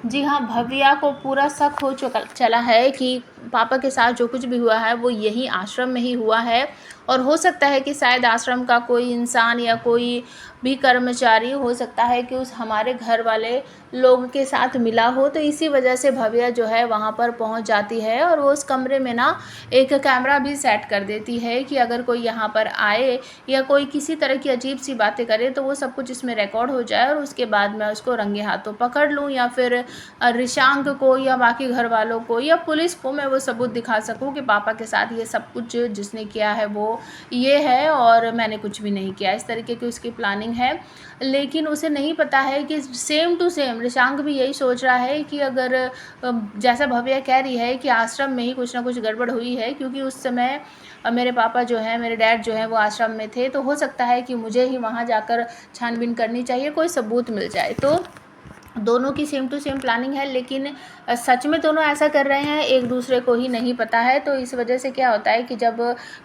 जी हाँ, भव्या को पूरा शक हो चुका चला है कि पापा के साथ जो कुछ भी हुआ है वो यही आश्रम में ही हुआ है, और हो सकता है कि शायद आश्रम का कोई इंसान या कोई भी कर्मचारी हो सकता है कि उस हमारे घर वाले लोग के साथ मिला हो। तो इसी वजह से भव्या जो है वहाँ पर पहुँच जाती है, और वो उस कमरे में ना एक कैमरा भी सेट कर देती है कि अगर कोई यहाँ पर आए या कोई किसी तरह की अजीब सी बातें करे तो वो सब कुछ इसमें रिकॉर्ड हो जाए, और उसके बाद मैं उसको रंगे हाथों पकड़ लूँ, या फिर रिशांक को या बाकी घर वालों को या पुलिस को मैं वो सबूत दिखा सकूं कि पापा के साथ ये सब कुछ जिसने किया है वो ये है, और मैंने कुछ भी नहीं किया। इस तरीके की उसकी प्लानिंग है। लेकिन उसे नहीं पता है कि सेम टू सेम रिशांक भी यही सोच रहा है कि अगर जैसा भव्या कह रही है कि आश्रम में ही कुछ ना कुछ गड़बड़ हुई है, क्योंकि उस समय मेरे पापा जो हैं, मेरे डैड जो हैं वो आश्रम में थे, तो हो सकता है कि मुझे ही वहाँ जाकर छानबीन करनी चाहिए, कोई सबूत मिल जाए। तो दोनों की सेम टू सेम प्लानिंग है, लेकिन सच में दोनों ऐसा कर रहे हैं एक दूसरे को ही नहीं पता है। तो इस वजह से क्या होता है कि जब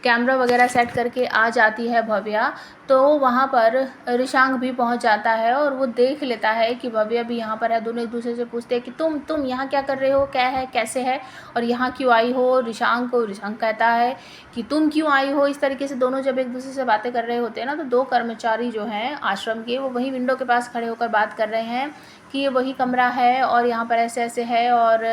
कैमरा वगैरह सेट करके आ जाती है भव्या, तो वहाँ पर रिशांक भी पहुँच जाता है और वो देख लेता है कि भव्या भी यहाँ पर है। दोनों एक दूसरे से पूछते हैं कि तुम यहाँ क्या कर रहे हो, क्या है, कैसे है, और यहाँ क्यों आई हो। रिशांक कहता है कि तुम क्यों आई हो। इस तरीके से दोनों जब एक दूसरे से बातें कर रहे होते हैं ना, तो दो कर्मचारी जो हैं आश्रम के वो वहीं विंडो के पास खड़े होकर बात कर रहे हैं कि ये वही कमरा है और यहाँ पर ऐसे ऐसे है, और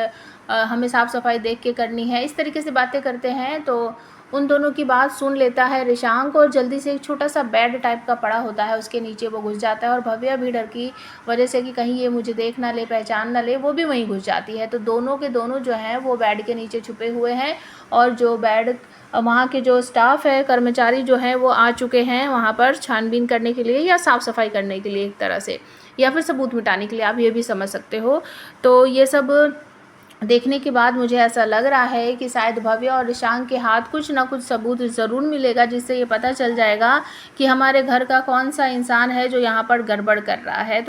हमें साफ़ सफाई देख के करनी है। इस तरीके से बातें करते हैं। तो उन दोनों की बात सुन लेता है रिशांक, और जल्दी से एक छोटा सा बेड टाइप का पड़ा होता है उसके नीचे वो घुस जाता है, और भव्या भी डर की वजह से कि कहीं ये मुझे देख ना ले, पहचान ना ले, वो भी वहीं घुस जाती है। तो दोनों के दोनों जो हैं वो बेड के नीचे छुपे हुए हैं, और जो बेड वहाँ के जो स्टाफ है, कर्मचारी जो हैं वो आ चुके हैं वहाँ पर छानबीन करने के लिए या साफ़ सफाई करने के लिए एक तरह से, या फिर सबूत मिटाने के लिए, आप ये भी समझ सकते हो। तो ये सब देखने के बाद मुझे ऐसा लग रहा है कि शायद भव्या और रिशांक के हाथ कुछ ना कुछ सबूत ज़रूर मिलेगा, जिससे ये पता चल जाएगा कि हमारे घर का कौन सा इंसान है जो यहाँ पर गड़बड़ कर रहा है।